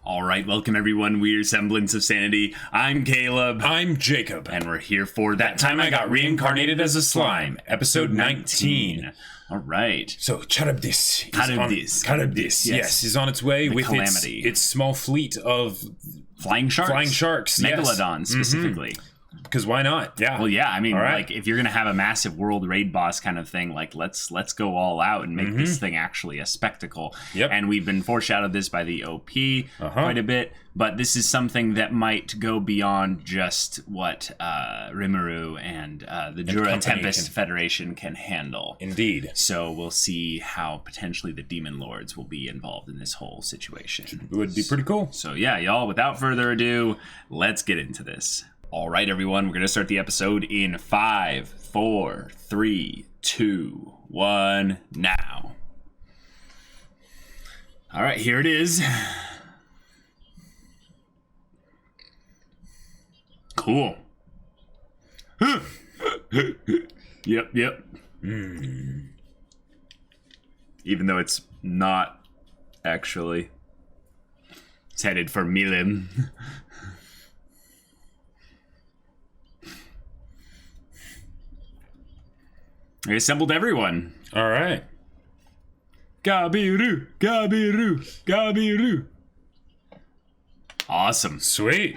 All right, welcome everyone. We're Semblance of Sanity. I'm Caleb. I'm Jacob. And we're here for That Time I Got Reincarnated as a Slime, episode 19. All right. So, Carybdis. Carybdis. Yes, is on its way with Calamity. its small fleet of Flying sharks. Megalodons, specifically. Because why not? Yeah. Well, yeah, I mean, right. like, if you're going to have a massive world raid boss kind of thing, like, let's go all out and make this thing actually a spectacle. Yep. And we've been foreshadowed this by the OP quite a bit, but this is something that might go beyond just what Rimuru and the Jura Tempest Federation can handle. Indeed. So we'll see how potentially the Demon Lords will be involved in this whole situation. It would be pretty cool. So yeah, y'all, without further ado, let's get into this. All right, everyone, we're going to start the episode in 5, 4, 3, 2, 1, now. All right, here it is. Cool. Yep. Even though it's not actually. It's headed for Milim. I assembled everyone. All right. Gabiru. Awesome. Sweet.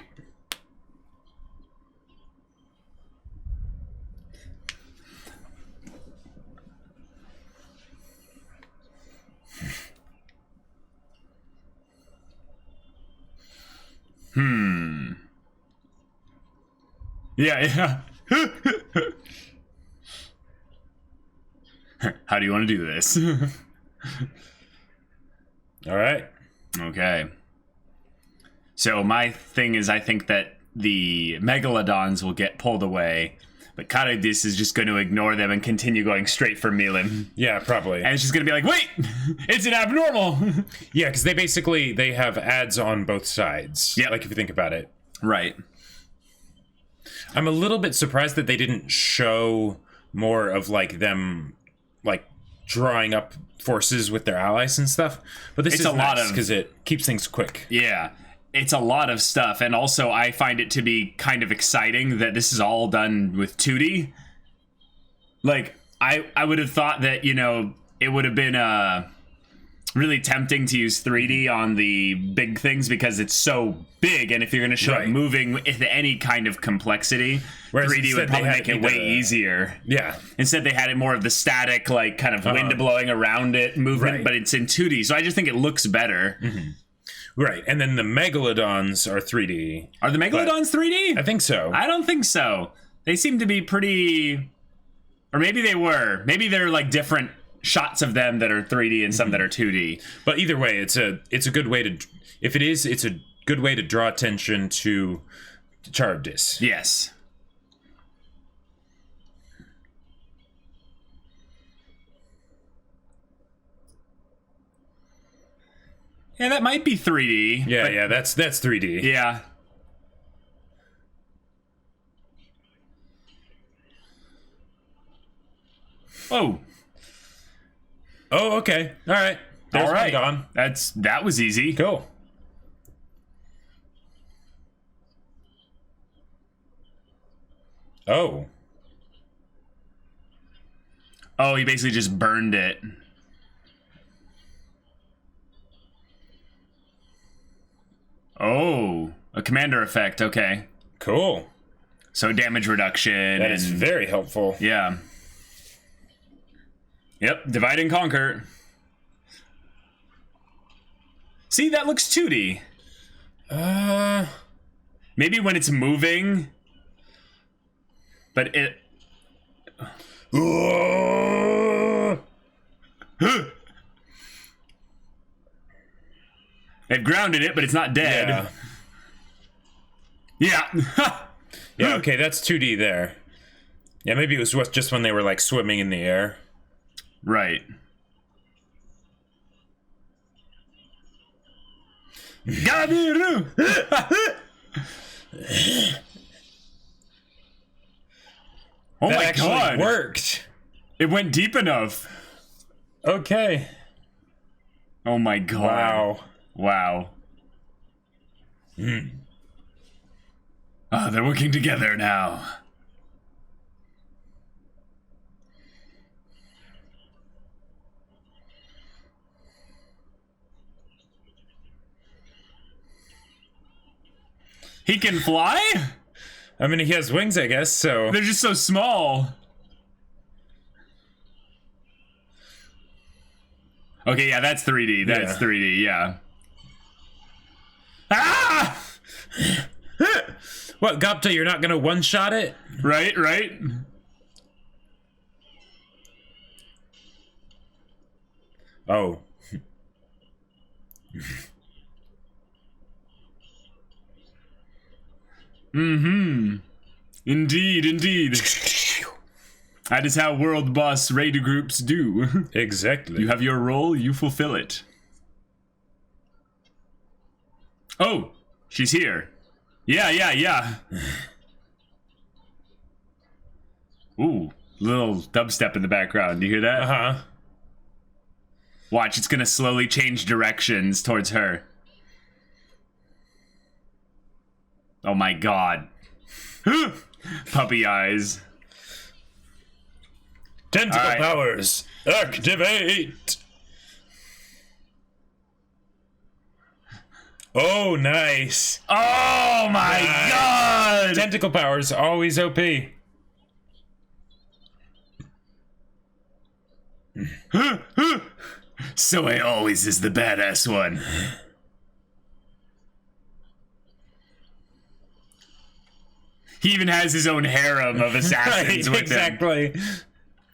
Yeah. How do you want to do this? All right. Okay. So my thing is, I think that the Megalodons will get pulled away, but Carybdis is just going to ignore them and continue going straight for Milim. Yeah, probably. And it's just going to be like, wait, it's an abnormal. Yeah, because they have ads on both sides. Yeah. Like, if you think about it. Right. I'm a little bit surprised that they didn't show more of, like, them, like, drawing up forces with their allies and stuff. But this is a lot because it keeps things quick. Yeah. It's a lot of stuff, and also I find it to be kind of exciting that this is all done with 2D. Like, I would have thought that, you know, it would have been really tempting to use 3D on the big things because it's so big, and if you're going to show it moving with any kind of complexity, whereas 3D would probably make it way easier. Yeah. Instead, they had it more of the static, like, kind of wind blowing around it movement, but it's in 2D, so I just think it looks better. Right, and then the Megalodons are 3D. Are the Megalodons 3D? I think so. I don't think so. They seem to be pretty... Or maybe they were. Maybe they're like different shots of them that are 3D and some that are 2D. But either way, it's a good way to... If it is, it's a good way to draw attention to Carybdis. Yes. Yeah, that might be 3D. Yeah, that's 3D. Yeah. Oh, okay. All right. There's all right. Gone. That was easy. Cool. Oh, he basically just burned it. Oh, a commander effect. Okay. Cool. So damage reduction. That is very helpful. Yeah. Yep. Divide and conquer. See, that looks 2D. Maybe when it's moving. But it... They've grounded it, but it's not dead. Yeah. Yeah, okay, that's 2D there. Yeah, maybe it was just when they were, like, swimming in the air. Right. Gabiru! Oh that my actually god! Worked. It went deep enough. Okay. Oh my god! Wow. Wow. Ah, they're working together now. He can fly? I mean, he has wings, I guess, so... They're just so small. Okay, yeah, that's 3D. That's 3D, yeah. Ah! What, Gopta, you're not gonna one-shot it? Right, right. Oh. Mm-hmm. Indeed, indeed. That is how world boss raid groups do. Exactly. You have your role, you fulfill it. Oh, she's here. Yeah. Ooh, little dubstep in the background. Do you hear that? Uh-huh. Watch, it's gonna slowly change directions towards her. Oh my god. Puppy eyes. Tentacle powers, activate! Oh, nice. Oh my god! Tentacle powers, always OP. Soe always is the badass one. He even has his own harem of assassins with exactly. him.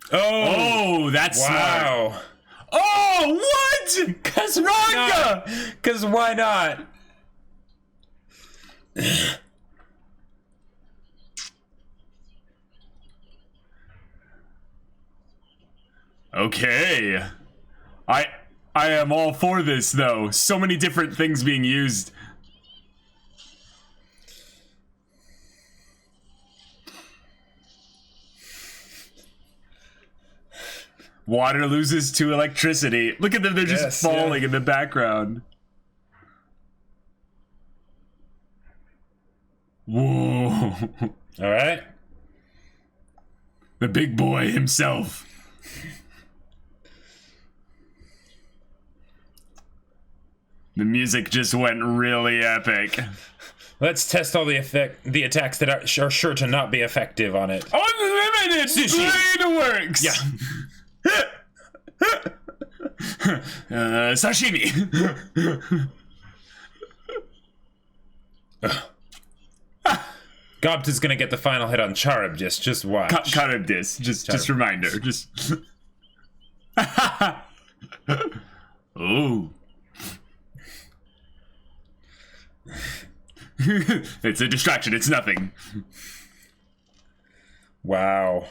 Oh, that's wow. smart. Oh, what? Cause Ranga! Because why not? Okay. I am all for this, though. So many different things being used. Water loses to electricity. Look at them, they're just falling in the background. Whoa. All right. The big boy himself. The music just went really epic. Let's test all the attacks that are sure to not be effective on it. Unlimited blade works. Yeah. Sashimi. Gopta's gonna get the final hit on Carybdis. Just watch. Carybdis. Just reminder. Just. Oh. It's a distraction. It's nothing. Wow.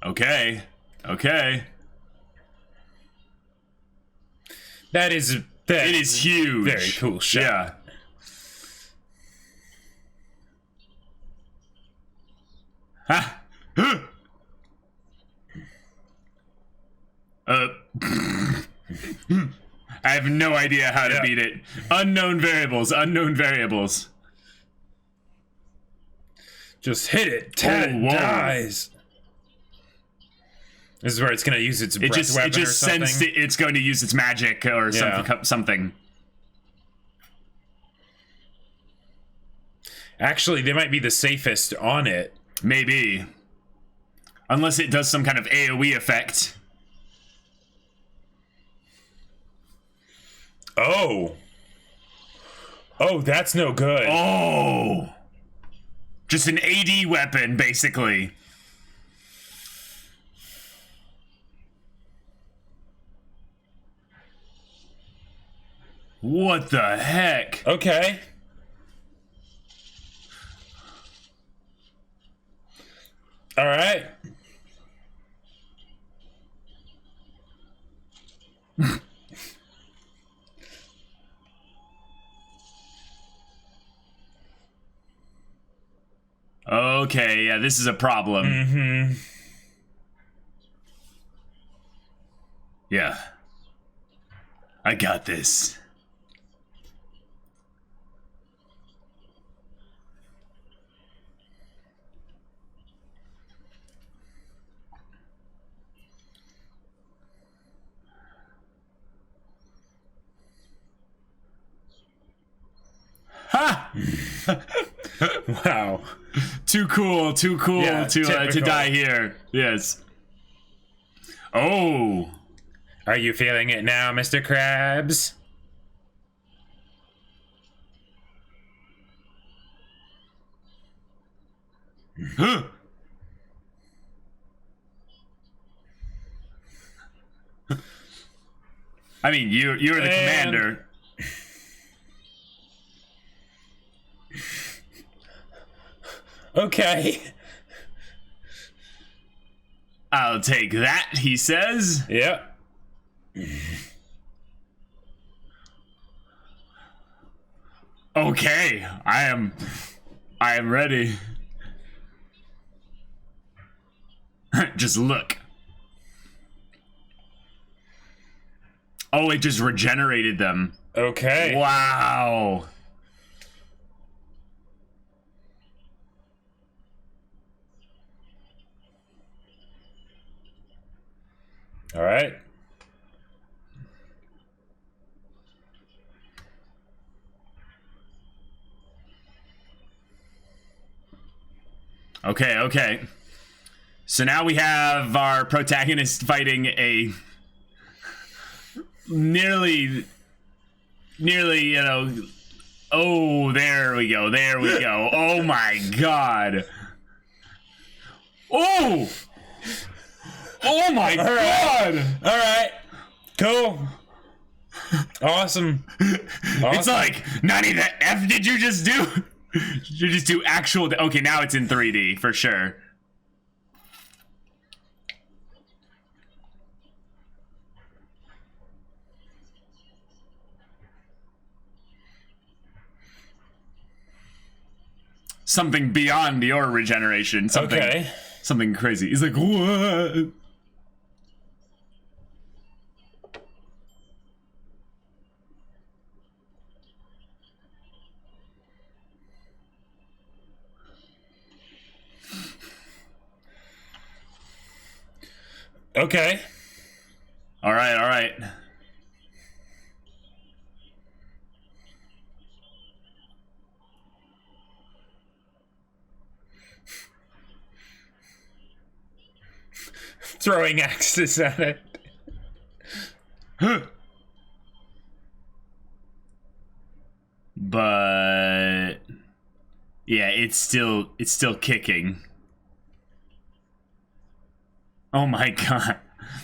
Okay. It is huge. Very cool shot. Yeah. Ha. I have no idea how to beat it. Unknown variables. Just hit it. Ted dies. This is where it's going to use its breath weapon it just or something. sensed it's going to use its magic or something. Actually, they might be the safest on it. Maybe. Unless it does some kind of AoE effect. Oh, that's no good. Oh. Just an AD weapon, basically. What the heck? Okay. All right. Okay, yeah, this is a problem. Mm-hmm. Yeah. I got this. Ha! Wow. Too cool yeah, to die here. Yes. Oh. Are you feeling it now, Mr. Krabs? Huh. I mean, you're the commander. Okay. I'll take that, he says. Yep. Okay, I am ready. Just look. Oh, it just regenerated them. Okay. Wow. All right. Okay. So now we have our protagonist fighting a nearly, you know, oh, there we go. Oh my god. Oh! Oh my god! All right. Cool. Awesome. It's like, Nani, the F did you just do? Did you just do actual... Okay, now it's in 3D, for sure. Something beyond your regeneration. Something crazy. He's like, what? Okay. All right. Throwing axes at it. But yeah, it's still kicking. Oh my god.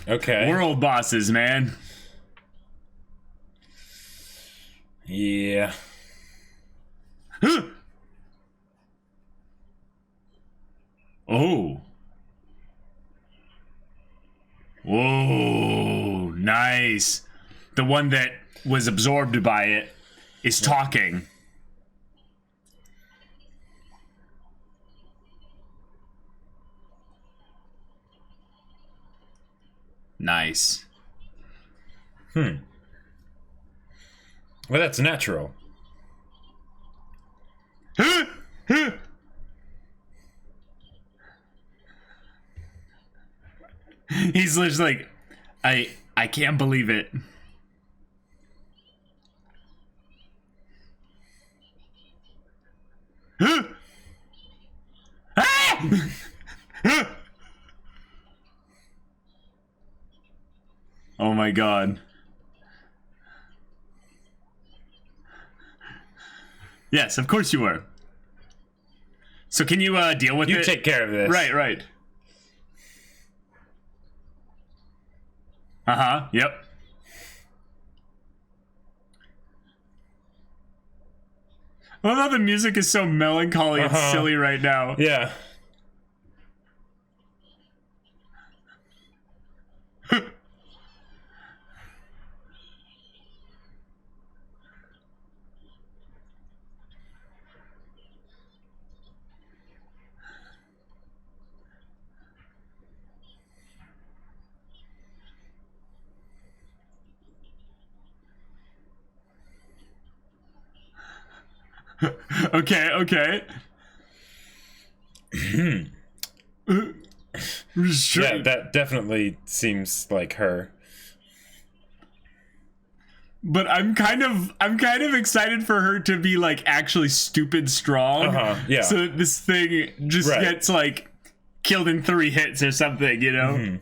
Okay. World bosses, man. Yeah. Oh. Whoa, nice. The one that was absorbed by it is talking. Nice. Well, that's natural. He's just like, I can't believe it. Oh my god. Yes, of course you were. So can you deal with it? You take care of this. Right. Uh-huh, yep. I love how the music is so melancholy and silly right now. Yeah. Okay. Yeah, that definitely seems like her. But I'm kind of excited for her to be like actually stupid strong. Yeah. So that this thing just gets like killed in 3 hits or something, you know? Mm-hmm.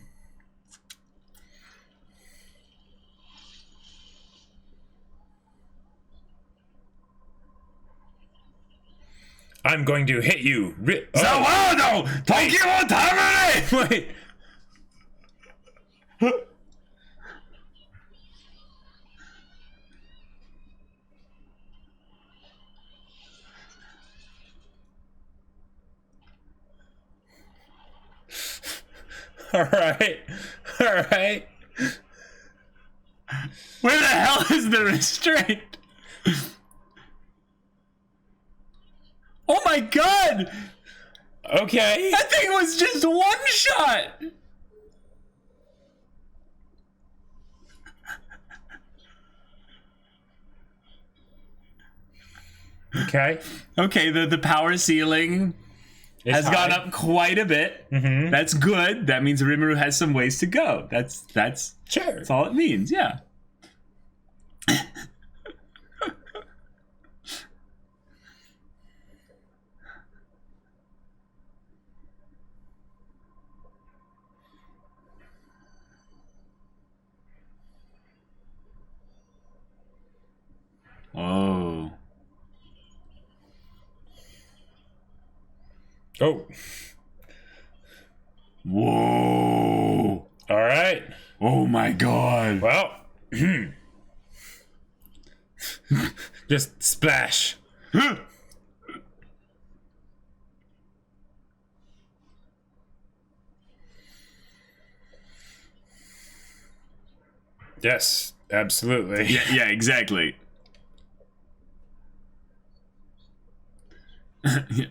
I'm going to hit you. Wait. All right. Where the hell is the restraint? Oh my god! Okay. That thing was just 1 shot! Okay, the power ceiling has gone up quite a bit. Mm-hmm. That's good. That means Rimuru has some ways to go. That's sure. That's all it means, yeah. Oh. Whoa. All right. Oh my god. Well, just splash. Yes, absolutely. Yeah, exactly. Yeah.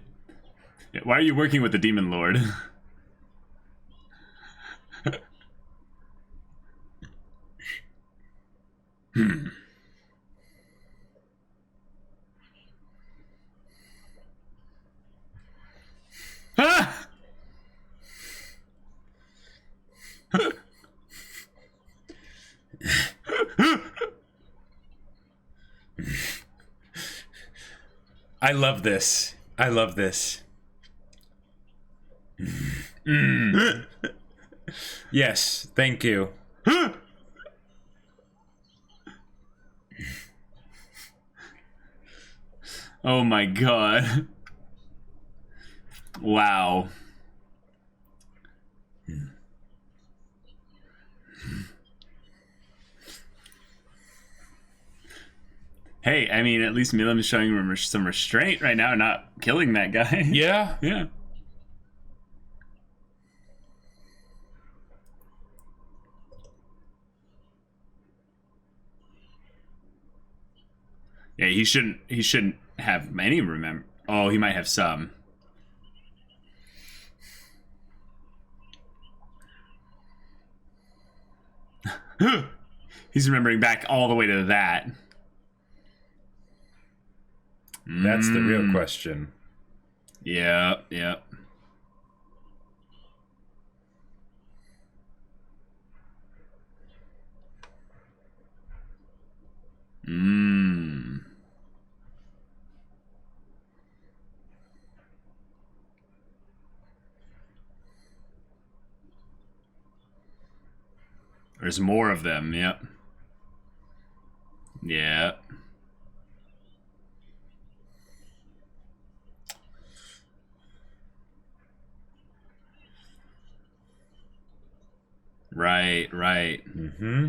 Why are you working with the Demon Lord? Ah! I love this. Yes, thank you. Oh my god. Wow. Hey, I mean, at least Milim is showing him some restraint right now, not killing that guy. Yeah? Yeah. Yeah, he shouldn't have many remember. Oh, he might have some. He's remembering back all the way to that. That's the real question. Yeah. There's more of them, yep. Yeah. Right. Mm-hmm.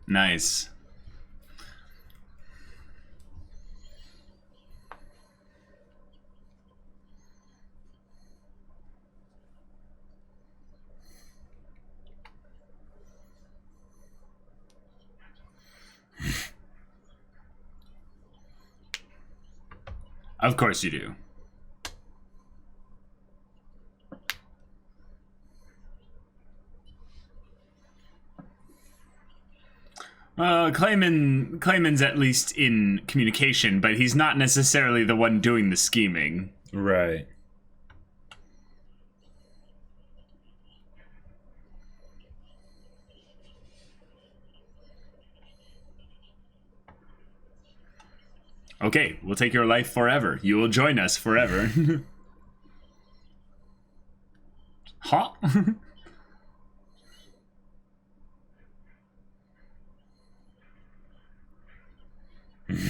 Nice. Of course you do. Clayman's at least in communication, but he's not necessarily the one doing the scheming. Right. Okay, we'll take your life forever. You will join us forever. Huh?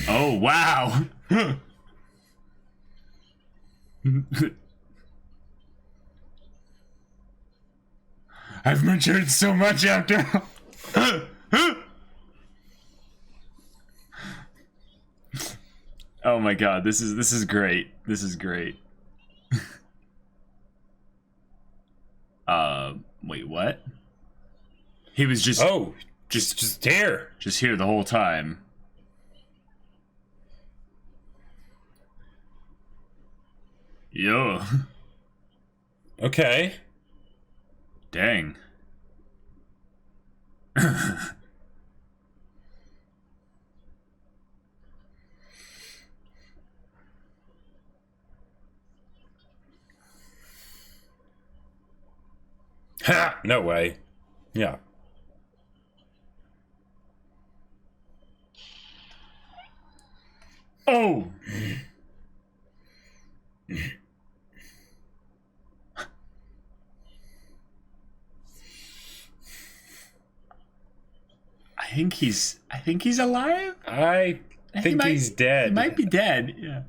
Oh, wow. I've matured so much after. Oh my god, this is great. This is great. Wait, what? He was just just here. Just here the whole time. Yo. Okay. Dang. Ha! No way. Yeah. Oh! I think he's alive? I think he's dead. He might be dead, yeah.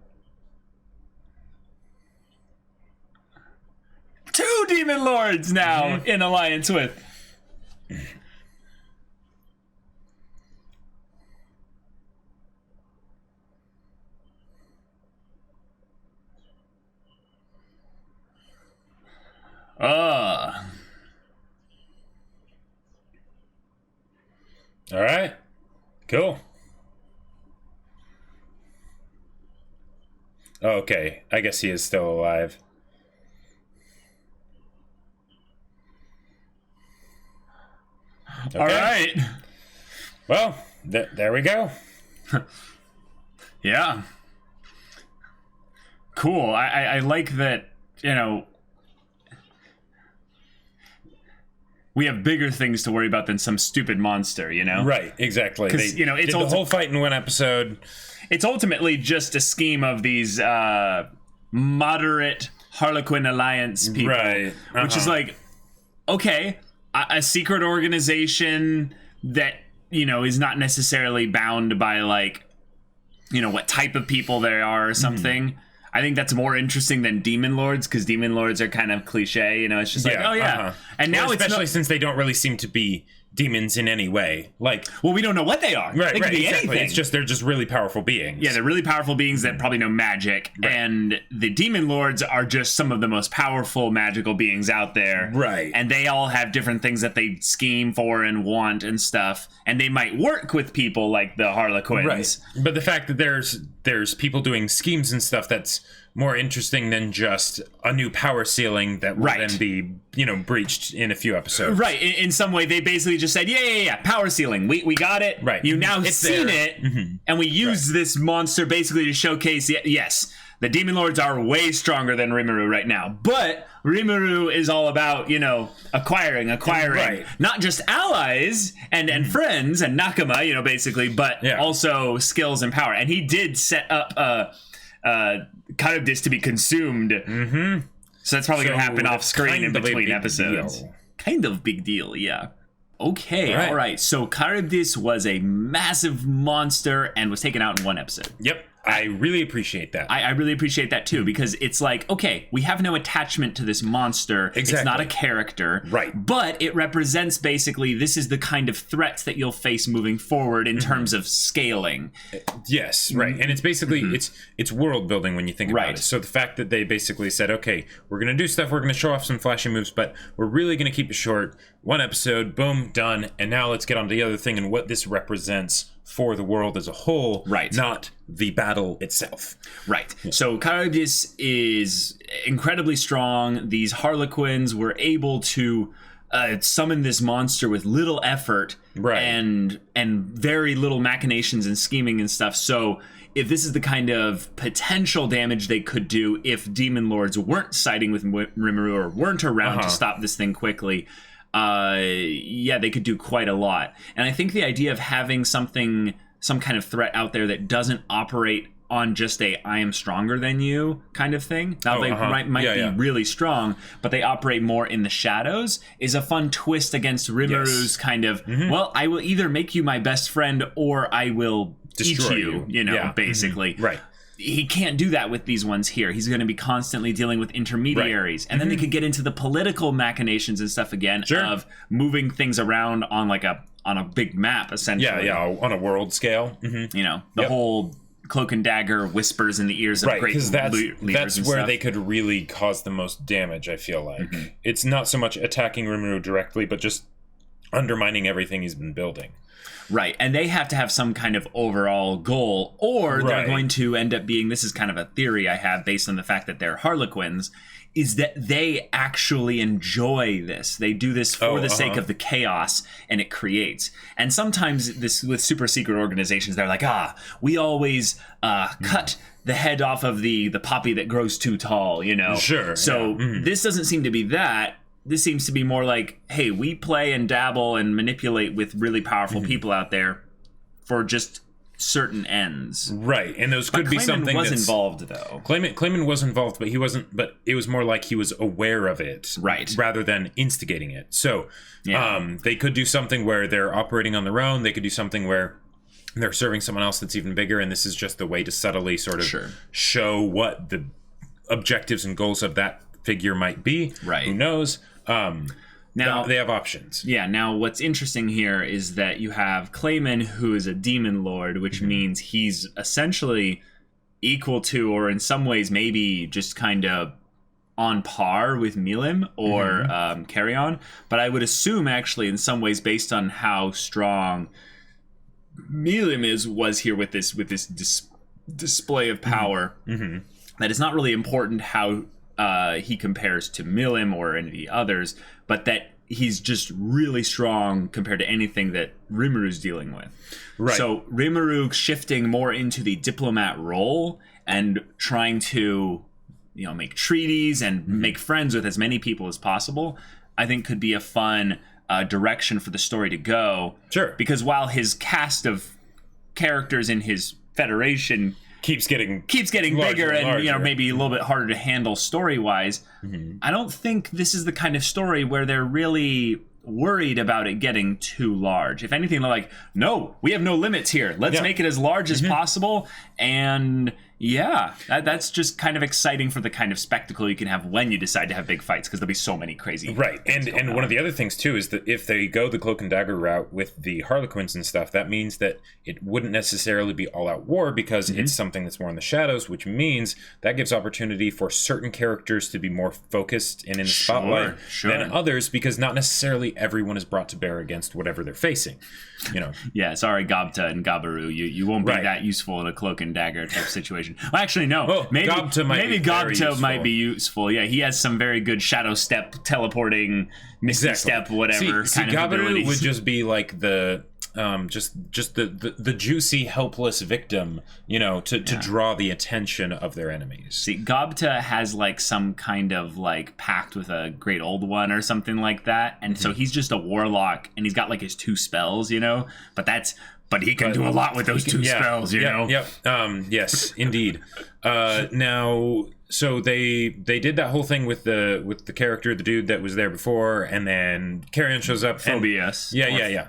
2 demon lords now in alliance with. All right. Cool. Okay. I guess he is still alive. Okay. All right. Well, there we go. Yeah. Cool. I like that, you know, we have bigger things to worry about than some stupid monster, you know? Right, exactly. Because, you know, it's did the whole fight in one episode. It's ultimately just a scheme of these moderate Harlequin Alliance people. Right. Which is like, okay, a secret organization that, you know, is not necessarily bound by, like, you know, what type of people they are or something. I think that's more interesting than demon lords, because demon lords are kind of cliche, you know. It's just like, oh yeah, and now it's especially since they don't really seem to be demons in any way. Like, well, we don't know what they are. Right, they could be exactly. anything. It's just they're just really powerful beings. Yeah, they're really powerful beings that probably know magic, and the demon lords are just some of the most powerful magical beings out there. Right, and they all have different things that they scheme for and want and stuff, and they might work with people like the Harlequins. Right, but the fact that there's people doing schemes and stuff that's more interesting than just a new power ceiling that will then be, you know, breached in a few episodes. Right. In some way, they basically just said, yeah, power ceiling. We got it. Right. You now seen it, and we use this monster basically to showcase, yes, the Demon Lords are way stronger than Rimuru right now. But Rimuru is all about, you know, acquiring, not just allies and friends and nakama, you know, basically, but also skills and power. And he did set up Carybdis to be consumed. So that's probably going to happen off screen in between episodes. Kind of big deal, yeah. Okay, all right. So Carybdis was a massive monster and was taken out in one episode. Yep. I really appreciate that. I really appreciate that too, because it's like, okay, we have no attachment to this monster. Exactly. It's not a character. Right. But it represents basically, this is the kind of threats that you'll face moving forward in terms of scaling. Yes, right. And it's basically, it's world building when you think about it. So the fact that they basically said, okay, we're going to do stuff, we're going to show off some flashy moves, but we're really going to keep it short. one episode, boom, done, and now let's get on to the other thing and what this represents for the world as a whole, right? Not the battle itself, right? Yeah. So Carybdis is incredibly strong. These Harlequins were able to summon this monster with little effort, right? And very little machinations and scheming and stuff. So if this is the kind of potential damage they could do if demon lords weren't siding with Rimuru or weren't around to stop this thing quickly, they could do quite a lot. And I think the idea of having some kind of threat out there that doesn't operate on just a I am stronger than you kind of thing. Now they might be really strong, but they operate more in the shadows, is a fun twist against Rimuru's kind of, well, I will either make you my best friend or I will destroy you, basically. Right. He can't do that with these ones here. He's going to be constantly dealing with intermediaries. Right. And then they could get into the political machinations and stuff again of moving things around on a big map, essentially. Yeah, on a world scale. The whole cloak and dagger whispers in the ears of great leaders that's where stuff. They could really cause the most damage, I feel like. It's not so much attacking Rimuru directly, but just undermining everything he's been building. Right, and they have to have some kind of overall goal, or they're going to end up being, this is kind of a theory I have based on the fact that they're Harlequins, is that they actually enjoy this. They do this for the sake of the chaos and it creates. And sometimes this with super secret organizations, they're like, we always cut the head off of the poppy that grows too tall, Sure. So this doesn't seem to be that. This seems to be more like, hey, we play and dabble and manipulate with really powerful people out there for just certain ends. Right, and those could be something was involved, though. Clayman was involved, but he wasn't. But it was more like he was aware of it, right, rather than instigating it. So, they could do something where they're operating on their own. They could do something where they're serving someone else that's even bigger, and this is just the way to subtly sort of show what the objectives and goals of that figure might be. Right. Who knows? Now they have options. Yeah. Now what's interesting here is that you have Clayman, who is a demon lord, which means he's essentially equal to, or in some ways maybe just kind of on par with Milim or Carrion. But I would assume actually in some ways, based on how strong Milim was here with this display of power, that it's not really important how he compares to Milim or any of the others, but that he's just really strong compared to anything that Rimuru's dealing with. Right. So Rimuru shifting more into the diplomat role and trying to, make treaties and make friends with as many people as possible, I think could be a fun direction for the story to go. Sure. Because while his cast of characters in his federation keeps getting bigger and larger. Maybe a little bit harder to handle story-wise, I don't think this is the kind of story where they're really worried about it getting too large. If anything, they're like, no, we have no limits here. Let's make it as large as possible. And that's just kind of exciting for the kind of spectacle you can have when you decide to have big fights, because there'll be so many crazy and one of the other things too is that if they go the cloak and dagger route with the Harlequins and stuff, that means that it wouldn't necessarily be all out war, because it's something that's more in the shadows, which means that gives opportunity for certain characters to be more focused and in the spotlight than others, because not necessarily everyone is brought to bear against whatever they're facing. Sorry, Gobta and Gabaru, you won't be that useful in a cloak and dagger type situation. Well, actually, no. Well, maybe Gobta might be useful. Yeah, he has some very good shadow step, teleporting, misty step, whatever. See, kind of Gabaru abilities. would just be like the just the juicy, helpless victim, to draw the attention of their enemies. See, Gobta has like some kind of like pact with a great old one or something like that, and so he's just a warlock, and he's got like his 2 spells, but he can do a lot with those 2 spells, know. Yes, indeed. Now, so they did that whole thing with the character, the dude that was there before, and then Carrion shows up. Phobius.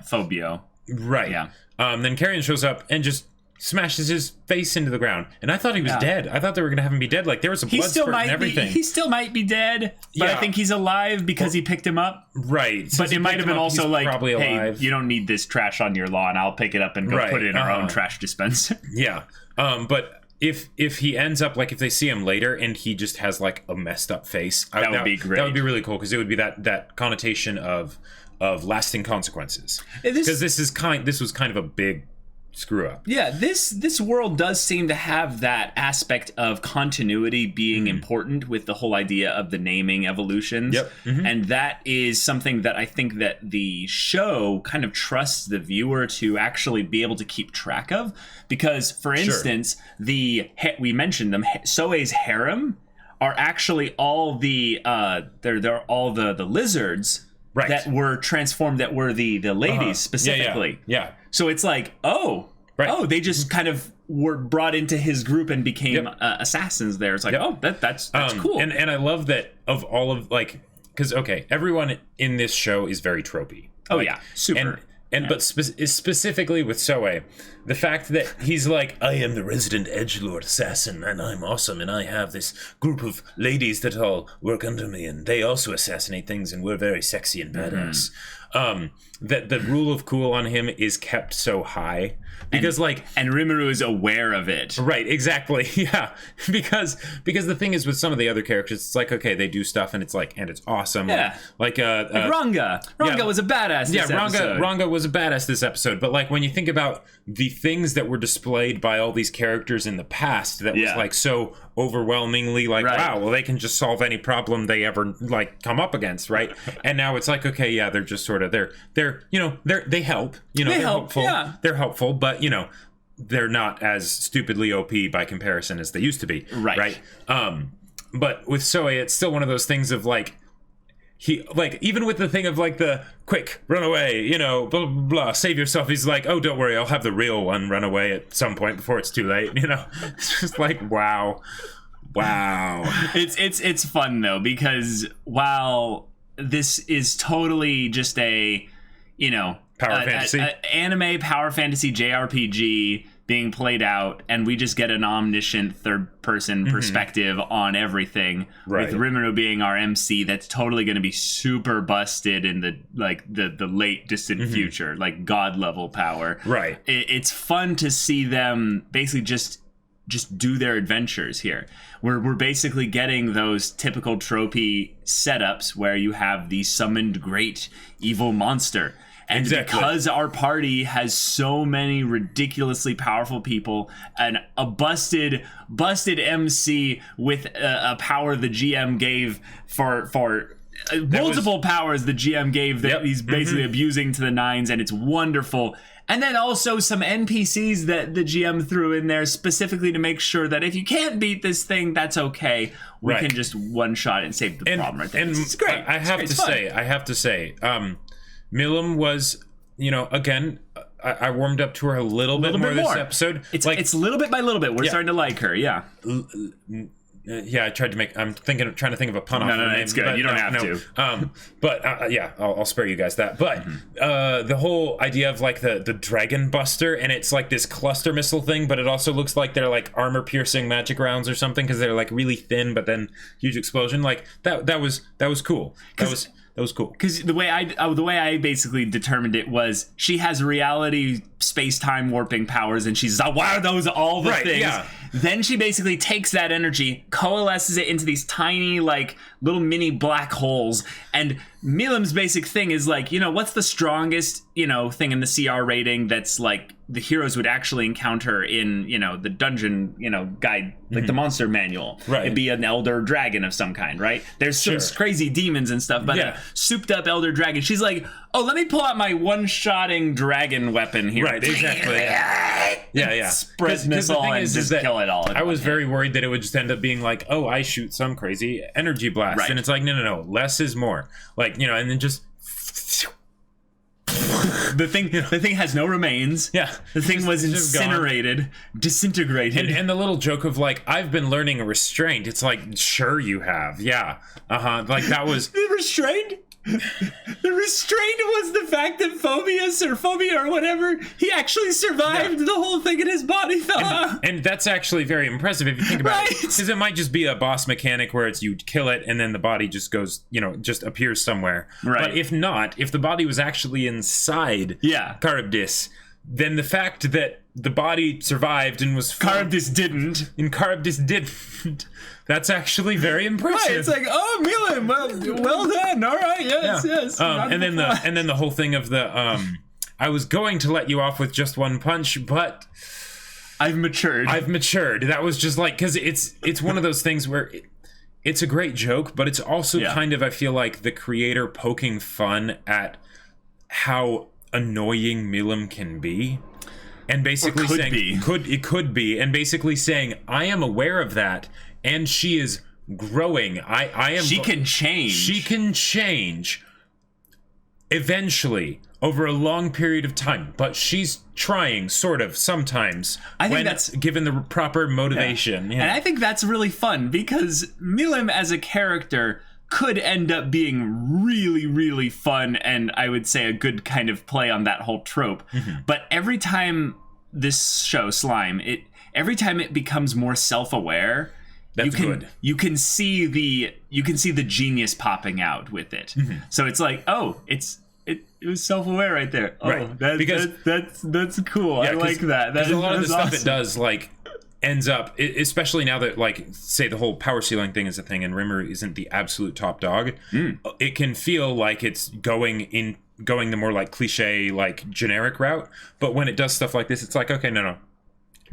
Phobio. Right. Yeah. Then Carrion shows up and just smashes his face into the ground, and I thought he was dead. I thought they were going to have him be dead. Like, there was a blood spurt and everything. He still might be dead, but I think he's alive because he picked him up. Right. But it might have been also like, probably alive. Hey, you don't need this trash on your lawn. I'll pick it up and go put it in our own trash dispenser. Yeah. But if he ends up, like, if they see him later and he just has like a messed up face, that would be great. That would be really cool, because it would be that connotation of of lasting consequences. Because this was kind of a big screw up. Yeah, this world does seem to have that aspect of continuity being important with the whole idea of the naming evolutions. Yep. And that is something that I think that the show kind of trusts the viewer to actually be able to keep track of. Because, for instance, we mentioned them, Soe's harem are actually all the they're all the lizards that were transformed, that were the ladies specifically. Yeah. So it's like, they just kind of were brought into his group and became assassins there. It's like, that's cool. And I love that of all of, like, because, everyone in this show is very tropey. Oh, yeah. Super. But specifically with Soe, the fact that he's like, I am the resident edgelord assassin, and I'm awesome, and I have this group of ladies that all work under me, and they also assassinate things, and we're very sexy and badass. That the rule of cool on him is kept so high because and Rimuru is aware of it. Right, exactly. Yeah. Because the thing is with some of the other characters, it's like, they do stuff and it's like, and it's awesome. Yeah. Like Ranga. Ranga was a badass this episode. Ranga was a badass this episode. But like when you think about the things that were displayed by all these characters in the past that was like so overwhelmingly like, wow, well, they can just solve any problem they ever like come up against, right? And now it's like, they're just sort of they help, they're helpful. Yeah. They're helpful, but they're not as stupidly OP by comparison as they used to be. Right. But with Soe, it's still one of those things of like, he, like, even with the thing of like the quick run away, blah, blah, blah, save yourself. He's like, oh, don't worry, I'll have the real one run away at some point before it's too late. It's just like, wow. It's fun though, because while this is totally just a, power fantasy, anime power fantasy JRPG being played out, and we just get an omniscient third-person perspective on everything, with Rimuru being our MC. That's totally going to be super busted in the late distant future, like god level power. Right. It's fun to see them basically just do their adventures here. We're basically getting those typical tropey setups where you have the summoned great evil monster. And because our party has so many ridiculously powerful people, and a busted MC with a power the GM gave for multiple powers the GM gave that he's basically abusing to the nines, and it's wonderful. And then also some NPCs that the GM threw in there specifically to make sure that if you can't beat this thing, that's okay. We can just one-shot and save the problem right there. It's great. I have to say, Milim was, again, I warmed up to her a little bit more this episode. It's little bit by little bit. We're starting to like her, yeah. I tried to make. I'm trying to think of a pun off her name. No, it's good. But you don't have to. But I'll spare you guys that. But the whole idea of like the Dragon Buster, and it's like this cluster missile thing, but it also looks like they're like armor piercing magic rounds or something, because they're like really thin, but then huge explosion. Like that was cool. That was cool. Because the way I basically determined it was she has reality space-time warping powers, and she's like, why are those all the things? Yeah. Then she basically takes that energy, coalesces it into these tiny, like, little mini black holes, and Milim's basic thing is like, what's the strongest, thing in the CR rating that's like the heroes would actually encounter in, the dungeon, guide, like the monster manual. Right. It'd be an elder dragon of some kind, right? There's some crazy demons and stuff, but a souped up elder dragon. She's like, oh, let me pull out my one-shotting dragon weapon here. Right, exactly. Yeah. Spread missile and just kill it all. I was very worried that it would just end up being like, oh, I shoot some crazy energy blast. Right. And it's like, no. Less is more. Like, and then just... The thing has no remains. Yeah. The thing was incinerated, disintegrated. And the little joke of like, I've been learning a restraint. It's like, sure you have. Yeah. Like that was... The restraint? The restraint was the fact that Phobia or whatever, he actually survived the whole thing and his body fell out. And that's actually very impressive if you think about it. Because it might just be a boss mechanic where it's you kill it and then the body just goes, just appears somewhere. Right. But if not, if the body was actually inside Carybdis, then the fact that the body survived and was Carybdis didn't. And Carybdis didn't. That's actually very impressive. Right, it's like, oh, Milim, well done. All right, yes. And then the whole thing of the I was going to let you off with just one punch, but I've matured. That was just like, because it's one of those things where it's a great joke, but it's also kind of, I feel like, the creator poking fun at how annoying Milim can be. And basically it could be, and basically saying, I am aware of that, and she is growing. She can change eventually over a long period of time, but she's trying, sort of, sometimes. I think that's given the proper motivation. And I think that's really fun, because Milim as a character could end up being really, really fun, and I would say a good kind of play on that whole trope. But every time this show, Slime, every time it becomes more self-aware, you can see the genius popping out with it. So it's like, oh, it was self-aware right there. Oh, right. That's cool. I like that. There's a lot of the stuff it does, like, ends up, especially now that, like, say the whole power ceiling thing is a thing and Rimmer isn't the absolute top dog, it can feel like it's going the more, like, cliche, like, generic route. But when it does stuff like this, it's like, okay, no.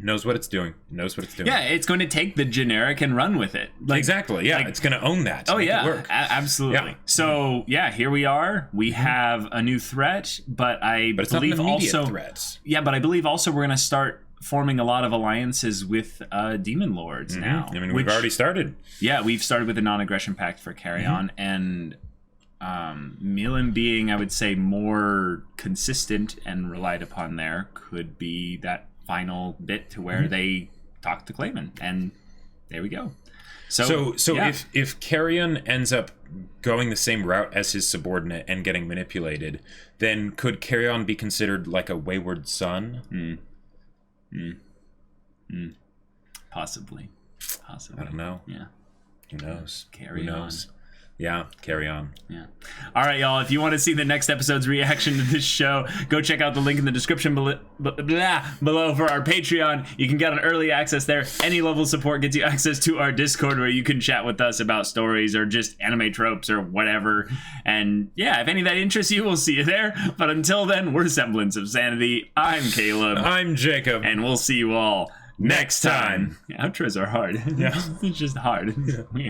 Knows what it's doing. Yeah, it's going to take the generic and run with it. Like, exactly, yeah. Like, it's going to own that. Oh, yeah, work. Absolutely. Yeah. So, here we are. We have a new threat, but it's believe not an immediate also... threat. Yeah, but I believe also we're going to start forming a lot of alliances with demon lords now. I mean, we've already started. Yeah, we've started with a non-aggression pact for Carry-On, and Milim being, I would say, more consistent and relied upon there could be that final bit to where they talk to Clayman, and there we go. So if Carrion ends up going the same route as his subordinate and getting manipulated, then could Carrion be considered like a wayward son? Possibly. I don't know. Yeah. Who knows? Carry on. Yeah, carry on. Yeah. All right, y'all. If you want to see the next episode's reaction to this show, go check out the link in the description below for our Patreon. You can get an early access there. Any level of support gets you access to our Discord, where you can chat with us about stories or just anime tropes or whatever. And yeah, if any of that interests you, we'll see you there. But until then, we're Semblance of Sanity. I'm Caleb. I'm Jacob. And we'll see you all next time. Yeah, outros are hard. Yeah. It's just hard. It's weird.